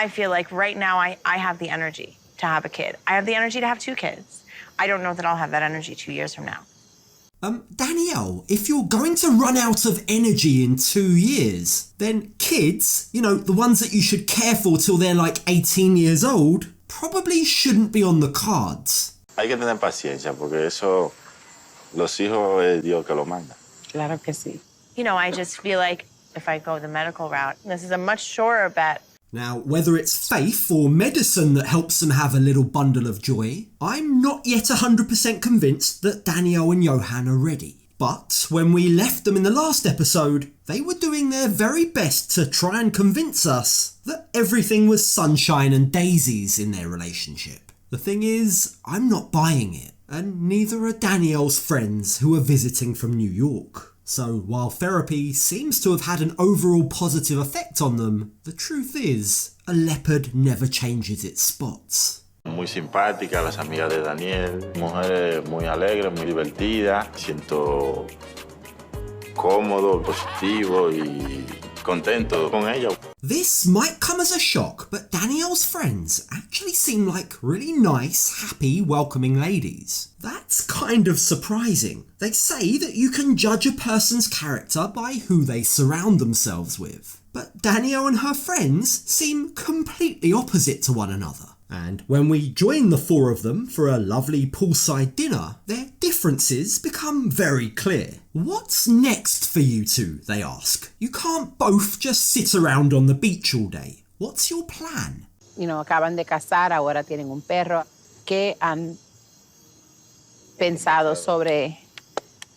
I feel like right now I have the energy to have a kid. I have the energy to have 2 kids. I don't know that I'll have that energy 2 years from now. Danielle, if you're going to run out of energy in 2 years, then kids, the ones that you should care for till they're like 18 years old, probably shouldn't be on the cards. Hay que tener paciencia porque eso, los hijos es Dios que lo manda. Claro que sí. I just feel like if I go the medical route, this is a much surer bet. Now, whether it's faith or medicine that helps them have a little bundle of joy, I'm not yet 100% convinced that Daniele and Yohan are ready. But when we left them in the last episode, they were doing their very best to try and convince us that everything was sunshine and daisies in their relationship. The thing is, I'm not buying it, and neither are Danielle's friends who are visiting from New York. So while therapy seems to have had an overall positive effect on them, the truth is, a leopard never changes its spots. Muy simpática las amigas de Daniel, mujeres muy alegres, muy divertidas. Siento cómodo, positivo y contento con ella. This might come as a shock, but Danielle's friends actually seem like really nice, happy, welcoming ladies. That's kind of surprising. They say that you can judge a person's character by who they surround themselves with. But Danielle and her friends seem completely opposite to one another. And when we join the 4 of them for a lovely poolside dinner, their differences become very clear. What's next for you two, they ask. You can't both just sit around on the beach all day. What's your plan? Acaban de casar, ahora tienen un perro. ¿Qué han pensado sobre,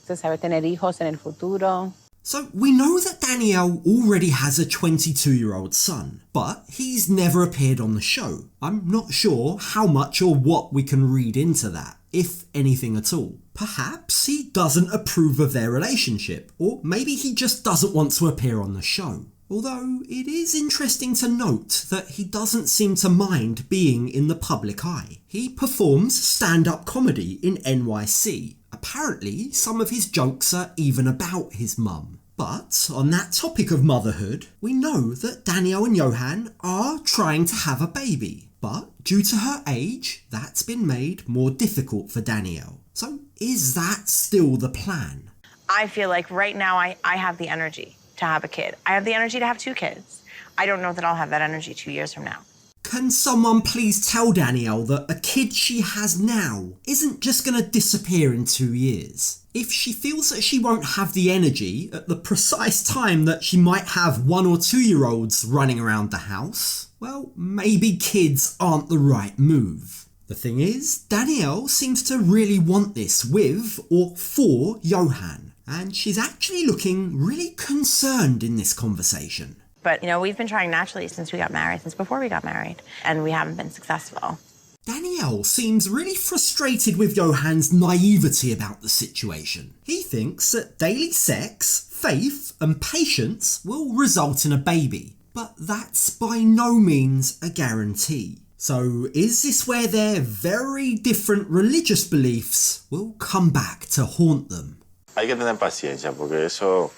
tener hijos en el futuro? So we know that Daniele already has a 22-year-old son, but he's never appeared on the show. I'm not sure how much or what we can read into that, if anything at all. Perhaps he doesn't approve of their relationship, or maybe he just doesn't want to appear on the show. Although it is interesting to note that he doesn't seem to mind being in the public eye. He performs stand-up comedy in NYC. Apparently, some of his jokes are even about his mum. But on that topic of motherhood, we know that Daniele and Yohan are trying to have a baby. But due to her age, that's been made more difficult for Daniele. So is that still the plan? I feel like right now I have the energy to have a kid. I have the energy to have 2 kids. I don't know that I'll have that energy 2 years from now. Can someone please tell Daniele that a kid she has now isn't just going to disappear in 2 years? If she feels that she won't have the energy at the precise time that she might have 1 or 2-year-olds running around the house, well, maybe kids aren't the right move. The thing is, Daniele seems to really want this with or for Yohan, and she's actually looking really concerned in this conversation. But, we've been trying naturally since we got married, since before we got married, and we haven't been successful. Daniele seems really frustrated with Yohan's naivety about the situation. He thinks that daily sex, faith, and patience will result in a baby, but that's by no means a guarantee. So is this where their very different religious beliefs will come back to haunt them? Hay que tener paciencia porque eso,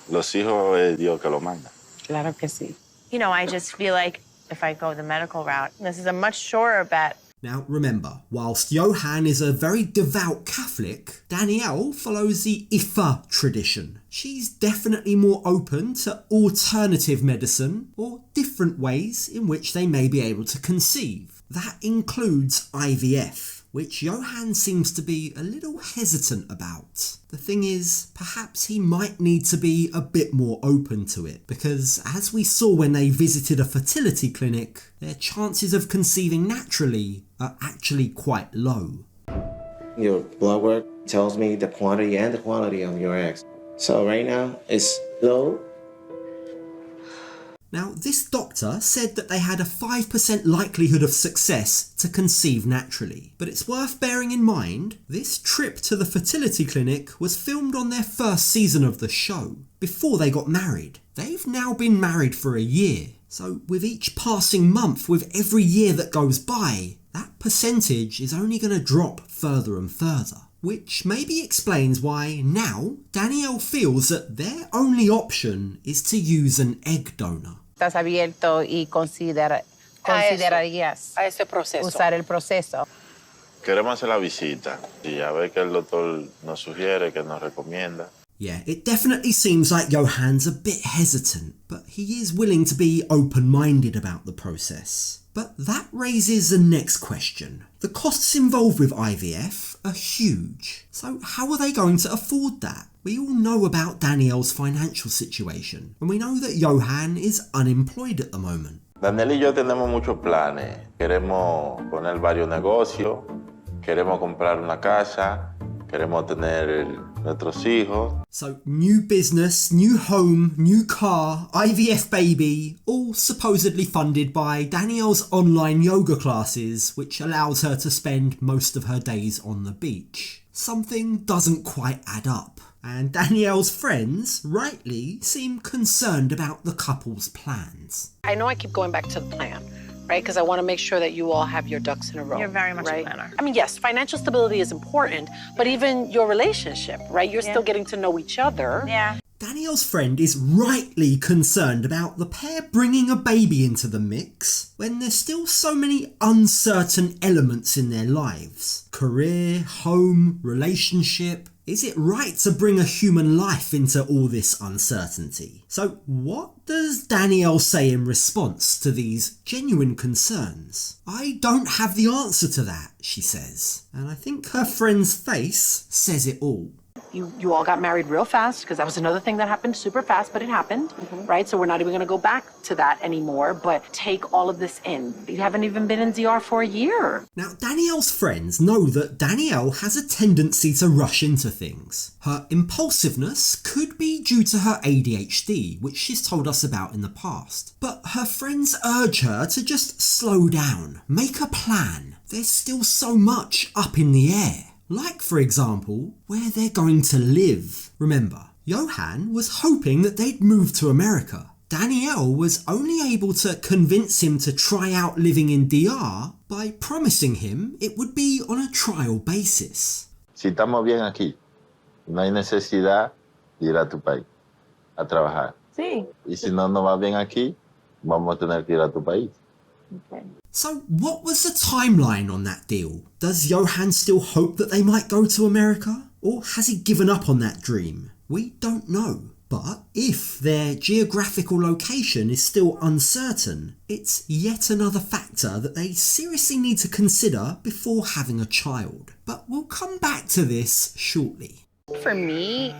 los hijos es Dios que lo manda. Claro que sí. I just feel like if I go the medical route, this is a much surer bet. Now remember, whilst Yohan is a very devout Catholic, Daniele follows the Ifa tradition. She's definitely more open to alternative medicine or different ways in which they may be able to conceive. That includes IVF, which Yohan seems to be a little hesitant about. The thing is, perhaps he might need to be a bit more open to it, because as we saw when they visited a fertility clinic, their chances of conceiving naturally are actually quite low. Your blood work tells me the quantity and the quality of your eggs. So right now, it's low. Now, this doctor said that they had a 5% likelihood of success to conceive naturally. But it's worth bearing in mind, this trip to the fertility clinic was filmed on their first season of the show, before they got married. They've now been married for a year. So with each passing month, with every year that goes by, that percentage is only going to drop further and further. Which maybe explains why now Daniele feels that their only option is to use an egg donor. Estás abierto y considerarías a ese proceso. usar el proceso. Queremos hacer la visita y a ver qué el doctor nos sugiere, qué nos recomienda. Yeah, it definitely seems like Yohan's a bit hesitant, but he is willing to be open-minded about the process. But that raises the next question. The costs involved with IVF are huge. So how are they going to afford that? We all know about Danielle's financial situation, and we know that Yohan is unemployed at the moment. Daniel y yo tenemos muchos planes. Queremos poner varios negocios, queremos comprar una casa, queremos tener nuestros hijos. So new business, new home, new car, IVF baby, all supposedly funded by Danielle's online yoga classes, which allows her to spend most of her days on the beach. Something doesn't quite add up, and Danielle's friends, rightly, seem concerned about the couple's plans. I know I keep going back to the plan, right? Because I want to make sure that you all have your ducks in a row. You're very much right? a planner. I mean, yes, financial stability is important, but even your relationship, right? You're still getting to know each other. Yeah. Danielle's friend is rightly concerned about the pair bringing a baby into the mix when there's still so many uncertain elements in their lives. Career, home, relationship. Is it right to bring a human life into all this uncertainty? So what does Danielle say in response to these genuine concerns? I don't have the answer to that, she says. And I think her friend's face says it all. You all got married real fast, because that was another thing that happened super fast, but it happened, right? So we're not even going to go back to that anymore, but take all of this in. You haven't even been in DR for a year. Now, Danielle's friends know that Danielle has a tendency to rush into things. Her impulsiveness could be due to her ADHD, which she's told us about in the past. But her friends urge her to just slow down, make a plan. There's still so much up in the air. Like, for example, where they're going to live. Remember, Yohan was hoping that they'd move to America. Danielle was only able to convince him to try out living in DR by promising him it would be on a trial basis. Si estamos bien aquí, no hay necesidad de ir a tu país a trabajar. Sí. Y si no nos va bien aquí, vamos a tener que ir a tu país. Okay. So what was the timeline on that deal? Does Yohan still hope that they might go to America? Or has he given up on that dream? We don't know. But if their geographical location is still uncertain, it's yet another factor that they seriously need to consider before having a child. But we'll come back to this shortly. For me,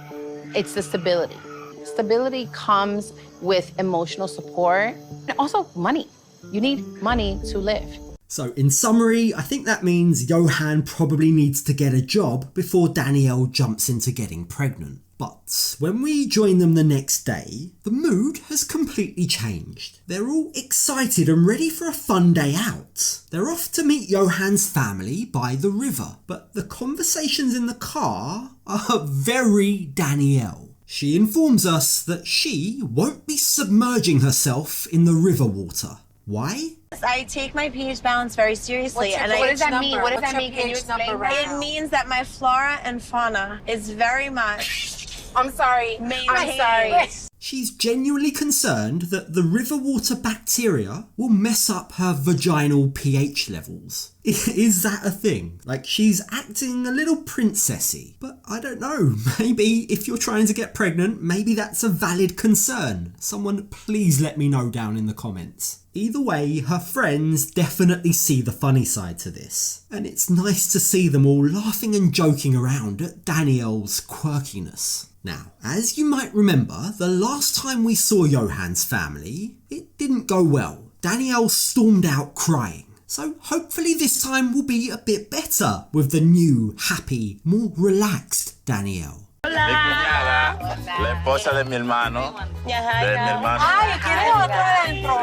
it's the stability. Stability comes with emotional support and also money. You need money to live. So in summary, I think that means Yohan probably needs to get a job before Danielle jumps into getting pregnant. But when we join them the next day, the mood has completely changed. They're all excited and ready for a fun day out. They're off to meet Yohan's family by the river, but the conversations in the car are very Danielle. She informs us that she won't be submerging herself in the river water. Why? I take my pH balance very seriously. What does that mean? What does that mean? Can you explain that? It means that my flora and fauna is very much I'm sorry. maintained. I'm sorry. She's genuinely concerned that the river water bacteria will mess up her vaginal pH levels. Is that a thing? Like, she's acting a little princessy. But I don't know, maybe if you're trying to get pregnant, maybe that's a valid concern. Someone please let me know down in the comments. Either way, her friends definitely see the funny side to this. And it's nice to see them all laughing and joking around at Danielle's quirkiness. Now, as you might remember, the last time we saw Yohan's family, it didn't go well. Danielle stormed out crying. So hopefully this time will be a bit better with the new, happy, more relaxed Danielle. Mi cuñada, la esposa de mi hermano. De mi hermano. Ay, ¿quieres otro adentro?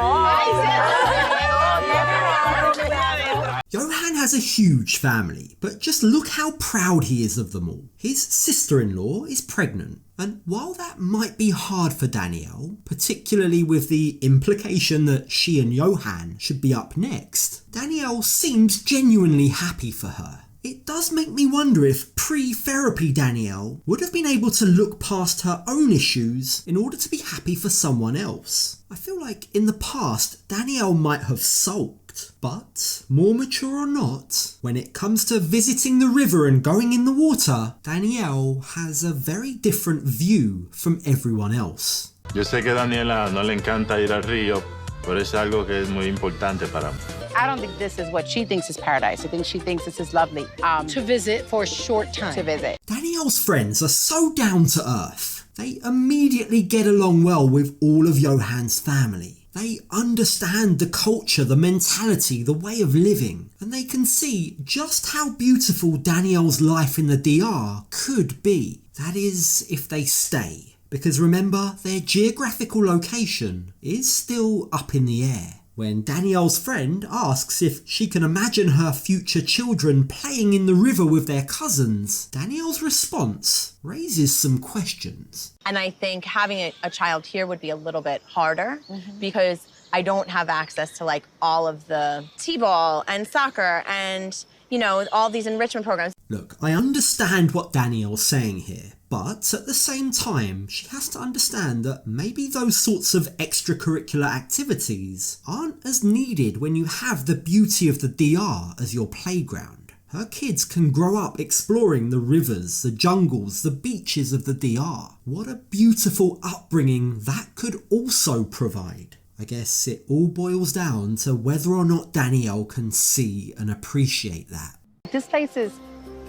Yohan has a huge family, but just look how proud he is of them all. His sister-in-law is pregnant, and while that might be hard for Danielle, particularly with the implication that she and Yohan should be up next, Danielle seems genuinely happy for her. it does make me wonder if pre-therapy Danielle would have been able to look past her own issues in order to be happy for someone else. I feel like in the past, Danielle might have sulked, but more mature or not, when it comes to visiting the river and going in the water, Danielle has a very different view from everyone else. Yo sé que a Daniela no le encanta ir al río, pero es algo que es muy importante para mí. I don't think this is what she thinks is paradise. I think she thinks this is lovely. To visit for a short time. To visit. Danielle's friends are so down to earth. They immediately get along well with all of Yohan's family. They understand the culture, the mentality, the way of living, and they can see just how beautiful Danielle's life in the DR could be. That is, if they stay. Because remember, their geographical location is still up in the air. When Danielle's friend asks if she can imagine her future children playing in the river with their cousins, Danielle's response raises some questions. And I think having a child here would be a little bit harder because I don't have access to like all of the t-ball and soccer and, you know, all these enrichment programs. Look, I understand what Danielle's saying here, but at the same time, she has to understand that maybe those sorts of extracurricular activities aren't as needed when you have the beauty of the DR as your playground. Her kids can grow up exploring the rivers, the jungles, the beaches of the DR. What a beautiful upbringing that could also provide. I guess it all boils down to whether or not Danielle can see and appreciate that. This place is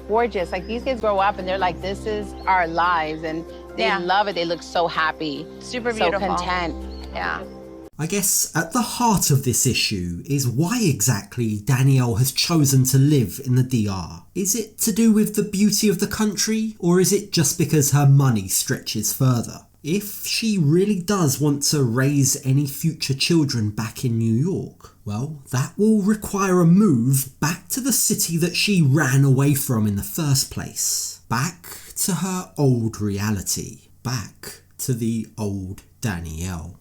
gorgeous. Like these kids grow up and they're like, this is our lives, and they love it. They look so happy, Super beautiful. so content. Yeah. I guess at the heart of this issue is why exactly Danielle has chosen to live in the DR. Is it to do with the beauty of the country, or is it just because her money stretches further? If she really does want to raise any future children back in New York, well, that will require a move back to the city that she ran away from in the first place. Back to her old reality. Back to the old Danielle.